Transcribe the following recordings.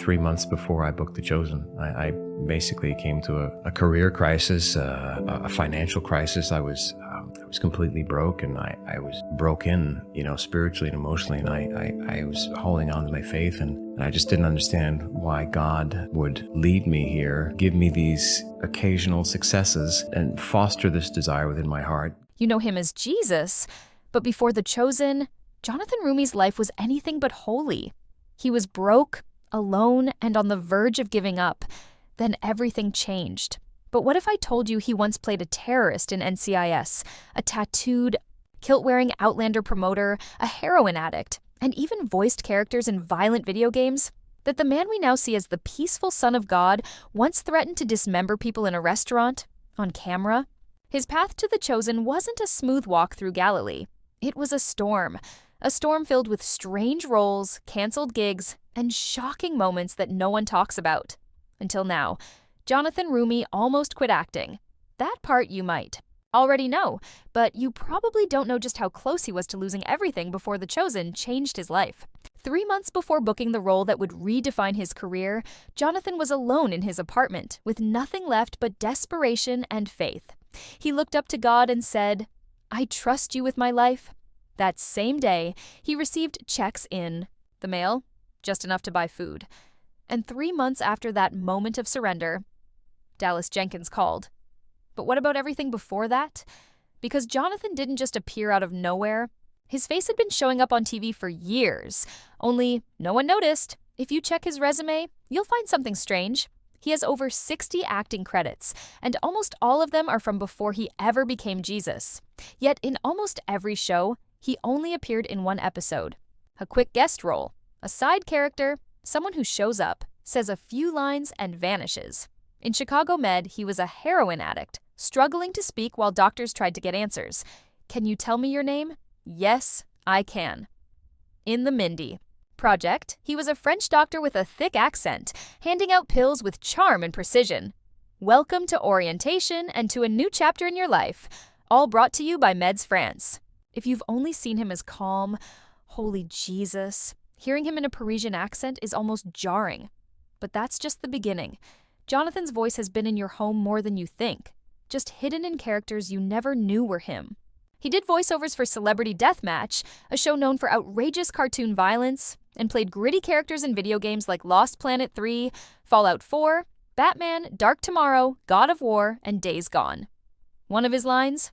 3 months before I booked The Chosen. I basically came to a career crisis, a financial crisis. I was completely broke, and I was broken, spiritually and emotionally, and I was holding on to my faith, and I just didn't understand why God would lead me here, give me these occasional successes, and foster this desire within my heart. You know him as Jesus, but before The Chosen, Jonathan Roumie's life was anything but holy. He was broke, alone, and on the verge of giving up. Then everything changed. But what if I told you he once played a terrorist in NCIS, a tattooed, kilt-wearing Outlander promoter, a heroin addict, and even voiced characters in violent video games? That the man we now see as the peaceful son of God once threatened to dismember people in a restaurant, on camera? His path to The Chosen wasn't a smooth walk through Galilee. It was a storm filled with strange roles, canceled gigs, and shocking moments that no one talks about. Until now, Jonathan Roumie almost quit acting. That part you might already know, but you probably don't know just how close he was to losing everything before The Chosen changed his life. 3 months before booking the role that would redefine his career, Jonathan was alone in his apartment, with nothing left but desperation and faith. He looked up to God and said, "I trust you with my life." That same day, he received checks in the mail, just enough to buy food. And 3 months after that moment of surrender, Dallas Jenkins called. But what about everything before that? Because Jonathan didn't just appear out of nowhere. His face had been showing up on TV for years, only no one noticed. If you check his resume, you'll find something strange. He has over 60 acting credits, and almost all of them are from before he ever became Jesus. Yet in almost every show, he only appeared in one episode. A quick guest role, a side character, someone who shows up, says a few lines, and vanishes. In Chicago Med, he was a heroin addict, struggling to speak while doctors tried to get answers. "Can you tell me your name?" "Yes, I can." In The Mindy Project, he was a French doctor with a thick accent, handing out pills with charm and precision. Welcome to orientation and to a new chapter in your life, all brought to you by Meds France. If you've only seen him as calm, holy Jesus, hearing him in a Parisian accent is almost jarring. But that's just the beginning. Jonathan's voice has been in your home more than you think, just hidden in characters you never knew were him. He did voiceovers for Celebrity Deathmatch, a show known for outrageous cartoon violence, and played gritty characters in video games like Lost Planet 3, Fallout 4, Batman, Dark Tomorrow, God of War, and Days Gone. One of his lines?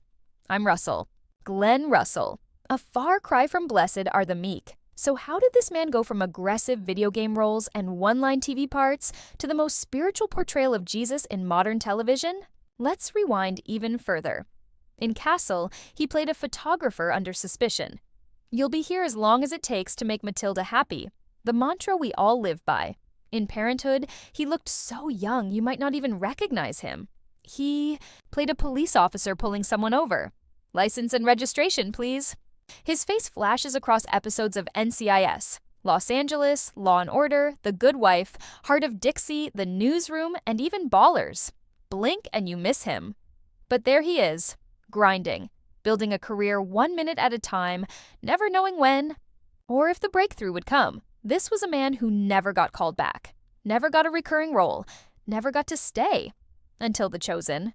"I'm Russell. Glenn Russell. A far cry from Blessed are the meek." So how did this man go from aggressive video game roles and one-line TV parts to the most spiritual portrayal of Jesus in modern television? Let's rewind even further. In Castle, he played a photographer under suspicion. "You'll be here as long as it takes to make Matilda happy," the mantra we all live by. In Parenthood, he looked so young you might not even recognize him. He played a police officer pulling someone over. "License and registration, please." His face flashes across episodes of NCIS, Los Angeles, Law and Order, The Good Wife, Heart of Dixie, The Newsroom, and even Ballers. Blink and you miss him. But there he is, grinding, building a career 1 minute at a time, never knowing when or if the breakthrough would come. This was a man who never got called back, never got a recurring role, never got to stay, until The Chosen.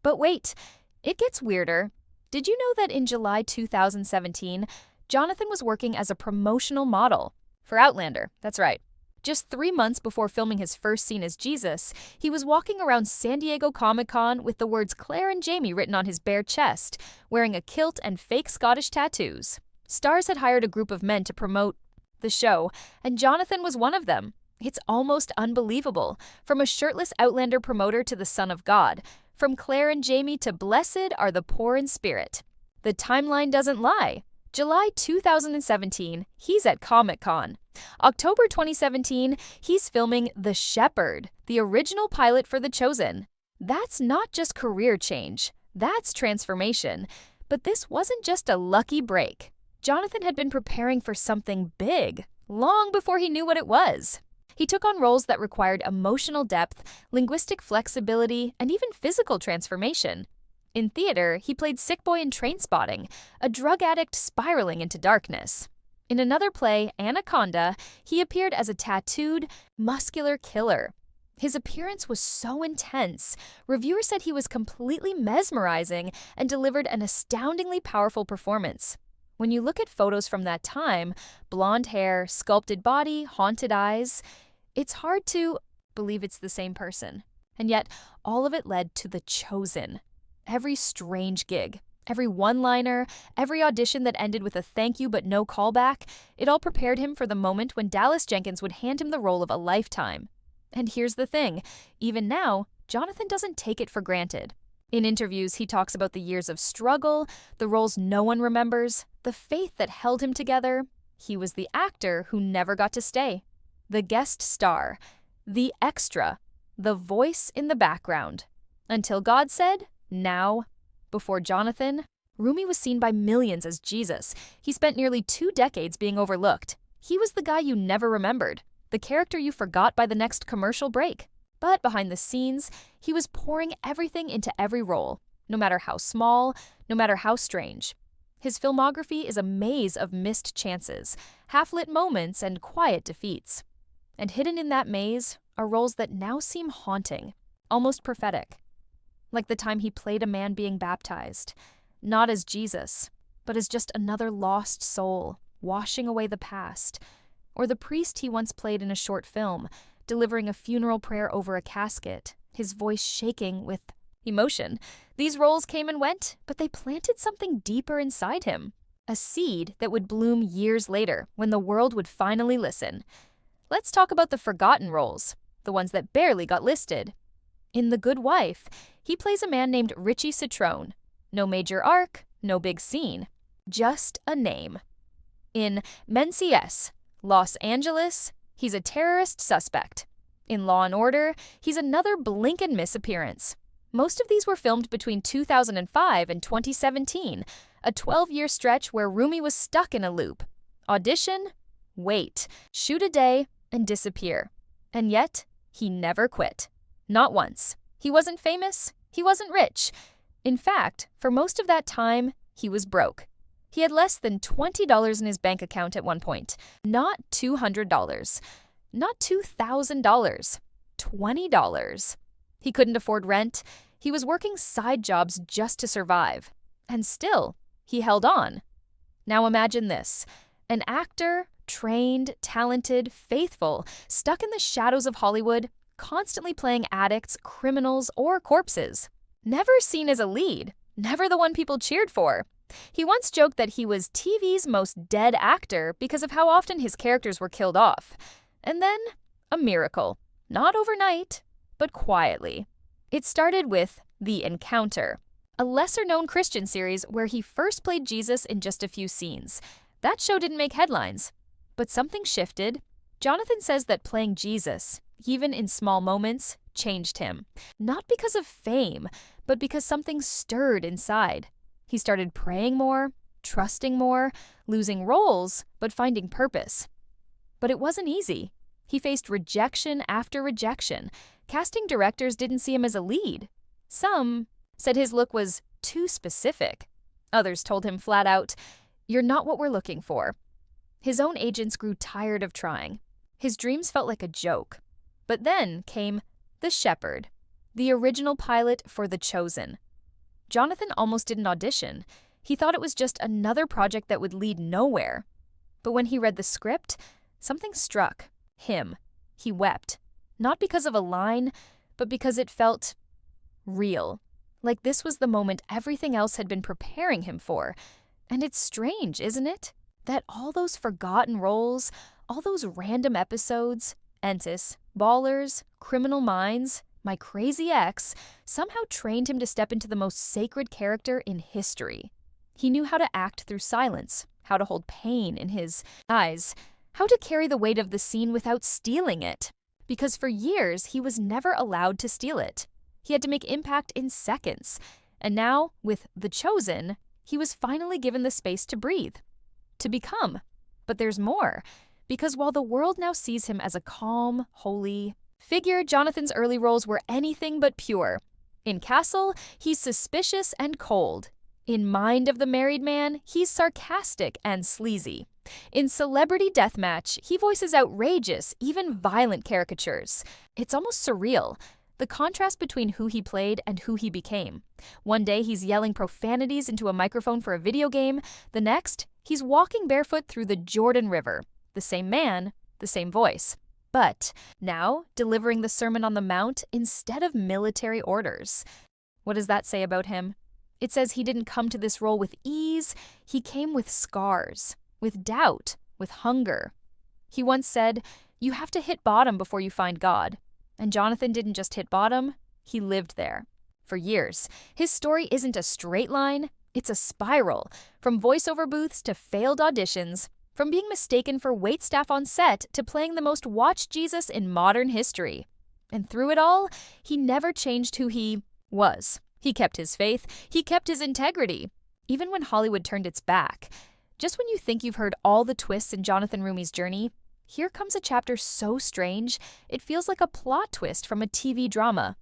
But wait, it gets weirder. Did you know that in July 2017, Jonathan was working as a promotional model for Outlander? That's right. Just 3 months before filming his first scene as Jesus, he was walking around San Diego Comic-Con with the words Claire and Jamie written on his bare chest, wearing a kilt and fake Scottish tattoos. Stars had hired a group of men to promote the show, and Jonathan was one of them. It's almost unbelievable. From a shirtless Outlander promoter to the Son of God, from Claire and Jamie to Blessed are the poor in spirit. The timeline doesn't lie. July 2017, he's at Comic-Con. October 2017, he's filming The Shepherd, the original pilot for The Chosen. That's not just career change, that's transformation. But this wasn't just a lucky break. Jonathan had been preparing for something big, long before he knew what it was. He took on roles that required emotional depth, linguistic flexibility, and even physical transformation. In theater, he played Sick Boy in Trainspotting, a drug addict spiraling into darkness. In another play, Anaconda, he appeared as a tattooed, muscular killer. His appearance was so intense, reviewers said he was completely mesmerizing and delivered an astoundingly powerful performance. When you look at photos from that time, blonde hair, sculpted body, haunted eyes, it's hard to believe it's the same person. And yet, all of it led to The Chosen. Every strange gig, every one-liner, every audition that ended with a thank you but no callback, it all prepared him for the moment when Dallas Jenkins would hand him the role of a lifetime. And here's the thing, even now, Jonathan doesn't take it for granted. In interviews, he talks about the years of struggle, the roles no one remembers, the faith that held him together. He was the actor who never got to stay, the guest star, the extra, the voice in the background. Until God said, now. Before Jonathan, Roumie was seen by millions as Jesus. He spent nearly 2 decades being overlooked. He was the guy you never remembered, the character you forgot by the next commercial break. But behind the scenes, he was pouring everything into every role, no matter how small, no matter how strange. His filmography is a maze of missed chances, half-lit moments, and quiet defeats. And hidden in that maze are roles that now seem haunting, almost prophetic. Like the time he played a man being baptized, not as Jesus, but as just another lost soul, washing away the past. Or the priest he once played in a short film, delivering a funeral prayer over a casket, his voice shaking with emotion. These roles came and went, but they planted something deeper inside him, a seed that would bloom years later when the world would finally listen. Let's talk about the forgotten roles, the ones that barely got listed. In The Good Wife, he plays a man named Richie Citrone. No major arc, no big scene, just a name. In Mencies, Los Angeles, he's a terrorist suspect. In Law & Order, he's another blink-and-miss appearance. Most of these were filmed between 2005 and 2017, a 12-year stretch where Roumie was stuck in a loop. Audition, wait, shoot a day, and disappear. And yet, he never quit. Not once. He wasn't famous, he wasn't rich. In fact, for most of that time, he was broke. He had less than $20 in his bank account at one point. Not $200. Not $2,000. $20. He couldn't afford rent. He was working side jobs just to survive. And still, he held on. Now imagine this. An actor, trained, talented, faithful, stuck in the shadows of Hollywood, constantly playing addicts, criminals, or corpses. Never seen as a lead. Never the one people cheered for. He once joked that he was TV's most dead actor because of how often his characters were killed off. And then, a miracle. Not overnight, but quietly. It started with The Encounter, a lesser-known Christian series where he first played Jesus in just a few scenes. That show didn't make headlines, but something shifted. Jonathan says that playing Jesus, even in small moments, changed him. Not because of fame, but because something stirred inside. He started praying more, trusting more, losing roles, but finding purpose. But it wasn't easy. He faced rejection after rejection. Casting directors didn't see him as a lead. Some said his look was too specific. Others told him flat out, "You're not what we're looking for." His own agents grew tired of trying. His dreams felt like a joke. But then came The Shepherd, the original pilot for The Chosen. Jonathan almost didn't audition. He thought it was just another project that would lead nowhere. But when he read the script, something struck him. He wept. Not because of a line, but because it felt real. Like this was the moment everything else had been preparing him for. And it's strange, isn't it? That all those forgotten roles, all those random episodes, Entis, Ballers, Criminal Minds, My Crazy Ex, somehow trained him to step into the most sacred character in history. He knew how to act through silence, how to hold pain in his eyes, how to carry the weight of the scene without stealing it. Because for years, he was never allowed to steal it. He had to make impact in seconds. And now, with The Chosen, he was finally given the space to breathe, to become. But there's more. Because while the world now sees him as a calm, holy figure, Jonathan's early roles were anything but pure. In Castle, he's suspicious and cold. In Mind of the Married Man, he's sarcastic and sleazy. In Celebrity Deathmatch, he voices outrageous, even violent caricatures. It's almost surreal, the contrast between who he played and who he became. One day, he's yelling profanities into a microphone for a video game. The next, he's walking barefoot through the Jordan River. The same man, the same voice. But now, delivering the Sermon on the Mount instead of military orders. What does that say about him? It says he didn't come to this role with ease. He came with scars, with doubt, with hunger. He once said, "You have to hit bottom before you find God." And Jonathan didn't just hit bottom, he lived there. For years, his story isn't a straight line, it's a spiral. From voiceover booths to failed auditions, from being mistaken for waitstaff on set to playing the most watched Jesus in modern history. And through it all, he never changed who he was. He kept his faith, he kept his integrity, even when Hollywood turned its back. Just when you think you've heard all the twists in Jonathan Roumie's journey, here comes a chapter so strange, it feels like a plot twist from a TV drama.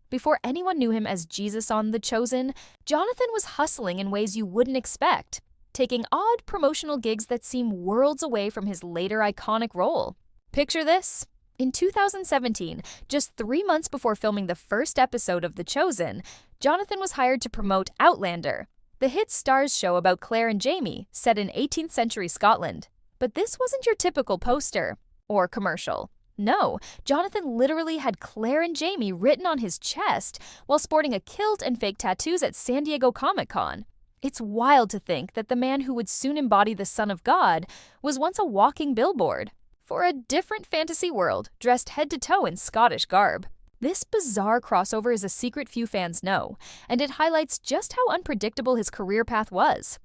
Before anyone knew him as Jesus on The Chosen, Jonathan was hustling in ways you wouldn't expect, taking odd promotional gigs that seem worlds away from his later iconic role. Picture this. In 2017, just 3 months before filming the first episode of The Chosen, Jonathan was hired to promote Outlander, the hit Starz show about Claire and Jamie, set in 18th century Scotland. But this wasn't your typical poster or commercial. No, Jonathan literally had Claire and Jamie written on his chest while sporting a kilt and fake tattoos at San Diego Comic-Con. It's wild to think that the man who would soon embody the Son of God was once a walking billboard for a different fantasy world, dressed head to toe in Scottish garb. This bizarre crossover is a secret few fans know, and it highlights just how unpredictable his career path was.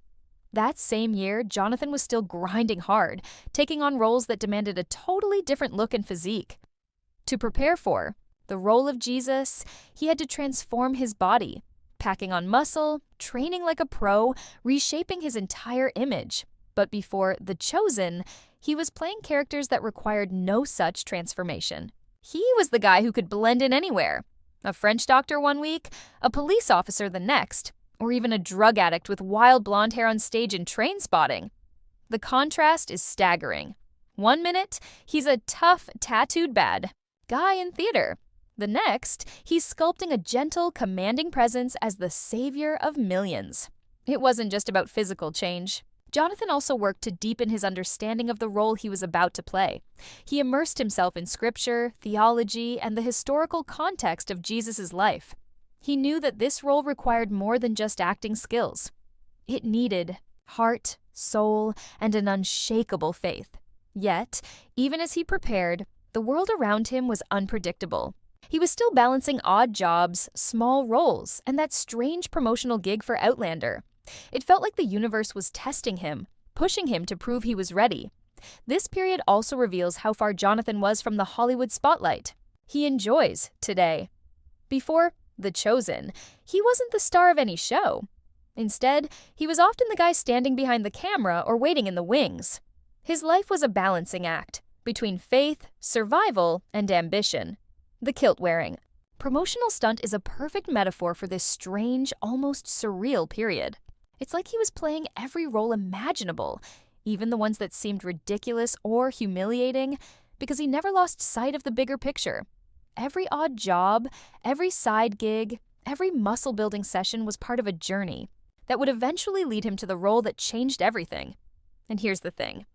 That same year, Jonathan was still grinding hard, taking on roles that demanded a totally different look and physique. To prepare for the role of Jesus, he had to transform his body, packing on muscle, training like a pro, reshaping his entire image. But before The Chosen, he was playing characters that required no such transformation. He was the guy who could blend in anywhere. A French doctor one week, a police officer the next, or even a drug addict with wild blonde hair on stage in Trainspotting. The contrast is staggering. 1 minute, he's a tough, tattooed bad guy in theater. The next, he's sculpting a gentle, commanding presence as the savior of millions. It wasn't just about physical change. Jonathan also worked to deepen his understanding of the role he was about to play. He immersed himself in scripture, theology, and the historical context of Jesus' life. He knew that this role required more than just acting skills. It needed heart, soul, and an unshakable faith. Yet, even as he prepared, the world around him was unpredictable. He was still balancing odd jobs, small roles, and that strange promotional gig for Outlander. It felt like the universe was testing him, pushing him to prove he was ready. This period also reveals how far Jonathan was from the Hollywood spotlight. He enjoys today. Before The Chosen, he wasn't the star of any show. Instead, he was often the guy standing behind the camera or waiting in the wings. His life was a balancing act between faith, survival, and ambition. The kilt wearing. Promotional stunt is a perfect metaphor for this strange, almost surreal period. It's like he was playing every role imaginable, even the ones that seemed ridiculous or humiliating, because he never lost sight of the bigger picture. Every odd job, every side gig, every muscle-building session was part of a journey that would eventually lead him to the role that changed everything. And here's the thing.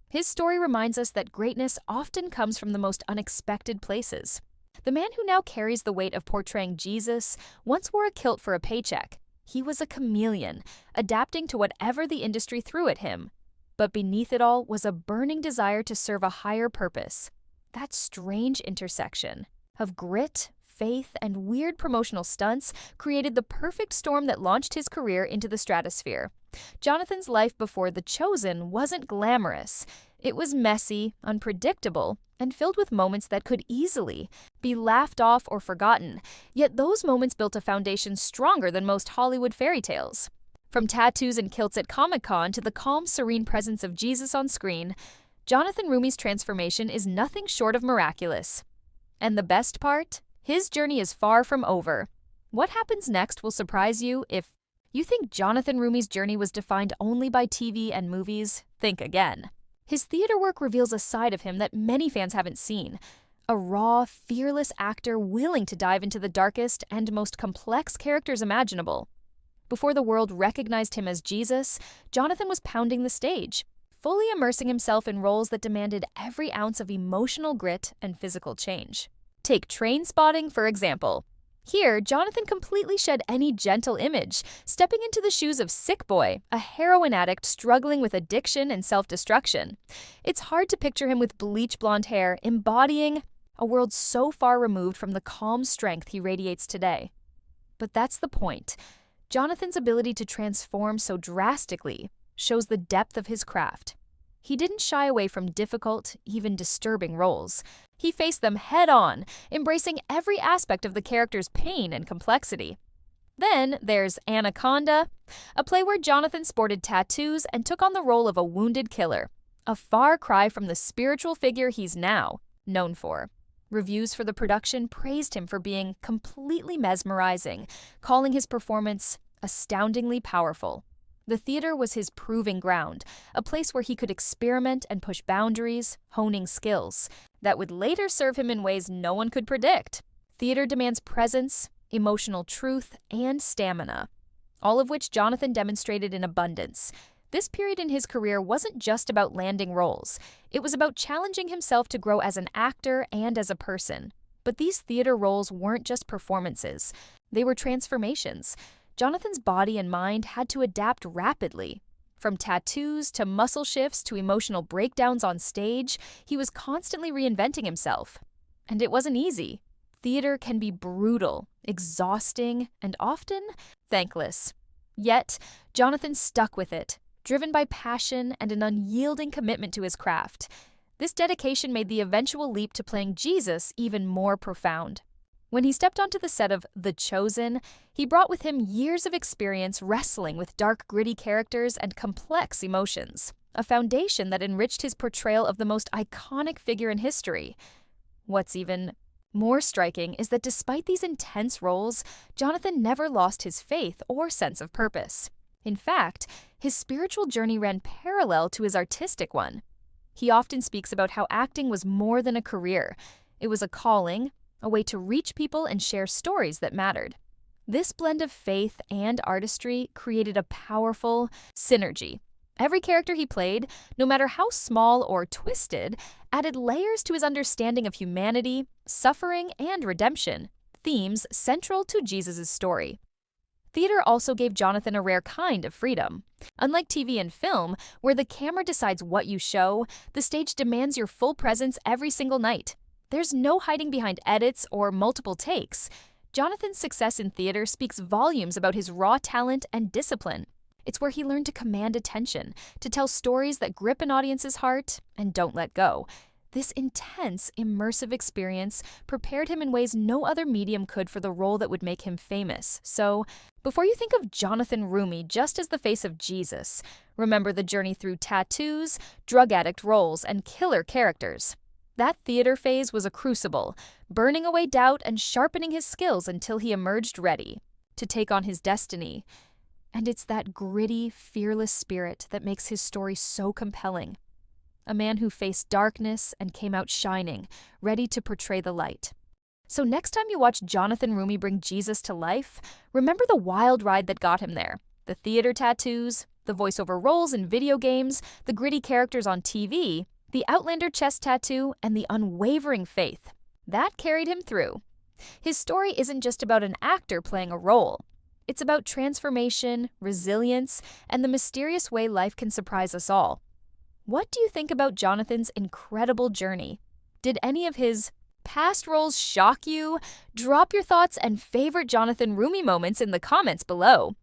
His story reminds us that greatness often comes from the most unexpected places. The man who now carries the weight of portraying Jesus once wore a kilt for a paycheck. He was a chameleon, adapting to whatever the industry threw at him. But beneath it all was a burning desire to serve a higher purpose. That strange intersection of grit, faith, and weird promotional stunts created the perfect storm that launched his career into the stratosphere. Jonathan's life before The Chosen wasn't glamorous. It was messy, unpredictable, and filled with moments that could easily be laughed off or forgotten. Yet those moments built a foundation stronger than most Hollywood fairy tales. From tattoos and kilts at Comic-Con to the calm, serene presence of Jesus on screen, Jonathan Roumie's transformation is nothing short of miraculous. And the best part? His journey is far from over. What happens next will surprise you. If you think Jonathan Roumie's journey was defined only by TV and movies, think again. His theater work reveals a side of him that many fans haven't seen. A raw, fearless actor willing to dive into the darkest and most complex characters imaginable. Before the world recognized him as Jesus, Jonathan was pounding the stage, fully immersing himself in roles that demanded every ounce of emotional grit and physical change. Take Trainspotting, for example. Here, Jonathan completely shed any gentle image, stepping into the shoes of Sick Boy, a heroin addict struggling with addiction and self-destruction. It's hard to picture him with bleach blonde hair, embodying a world so far removed from the calm strength he radiates today. But that's the point. Jonathan's ability to transform so drastically shows the depth of his craft. He didn't shy away from difficult, even disturbing roles. He faced them head-on, embracing every aspect of the character's pain and complexity. Then there's Anaconda, a play where Jonathan sported tattoos and took on the role of a wounded killer, a far cry from the spiritual figure he's now known for. Reviews for the production praised him for being completely mesmerizing, calling his performance astoundingly powerful. The theater was his proving ground, a place where he could experiment and push boundaries, honing skills that would later serve him in ways no one could predict. Theater demands presence, emotional truth, and stamina, all of which Jonathan demonstrated in abundance. This period in his career wasn't just about landing roles. It was about challenging himself to grow as an actor and as a person. But these theater roles weren't just performances. They were transformations. Jonathan's body and mind had to adapt rapidly. From tattoos to muscle shifts to emotional breakdowns on stage, he was constantly reinventing himself. And it wasn't easy. Theater can be brutal, exhausting, and often thankless. Yet, Jonathan stuck with it, driven by passion and an unyielding commitment to his craft. This dedication made the eventual leap to playing Jesus even more profound. When he stepped onto the set of The Chosen, he brought with him years of experience wrestling with dark, gritty characters and complex emotions, a foundation that enriched his portrayal of the most iconic figure in history. What's even more striking is that despite these intense roles, Jonathan never lost his faith or sense of purpose. In fact, his spiritual journey ran parallel to his artistic one. He often speaks about how acting was more than a career. It was a calling, a way to reach people and share stories that mattered. This blend of faith and artistry created a powerful synergy. Every character he played, no matter how small or twisted, added layers to his understanding of humanity, suffering, and redemption, themes central to Jesus' story. Theater also gave Jonathan a rare kind of freedom. Unlike TV and film, where the camera decides what you show, the stage demands your full presence every single night. There's no hiding behind edits or multiple takes. Jonathan's success in theater speaks volumes about his raw talent and discipline. It's where he learned to command attention, to tell stories that grip an audience's heart and don't let go. This intense, immersive experience prepared him in ways no other medium could for the role that would make him famous. So, before you think of Jonathan Roumie just as the face of Jesus, remember the journey through tattoos, drug addict roles, and killer characters. That theater phase was a crucible, burning away doubt and sharpening his skills until he emerged ready to take on his destiny. And it's that gritty, fearless spirit that makes his story so compelling. A man who faced darkness and came out shining, ready to portray the light. So next time you watch Jonathan Roumie bring Jesus to life, remember the wild ride that got him there. The theater tattoos, the voiceover roles in video games, the gritty characters on TV, the Outlander chest tattoo, and the unwavering faith. That carried him through. His story isn't just about an actor playing a role. It's about transformation, resilience, and the mysterious way life can surprise us all. What do you think about Jonathan's incredible journey? Did any of his past roles shock you? Drop your thoughts and favorite Jonathan Roumie moments in the comments below.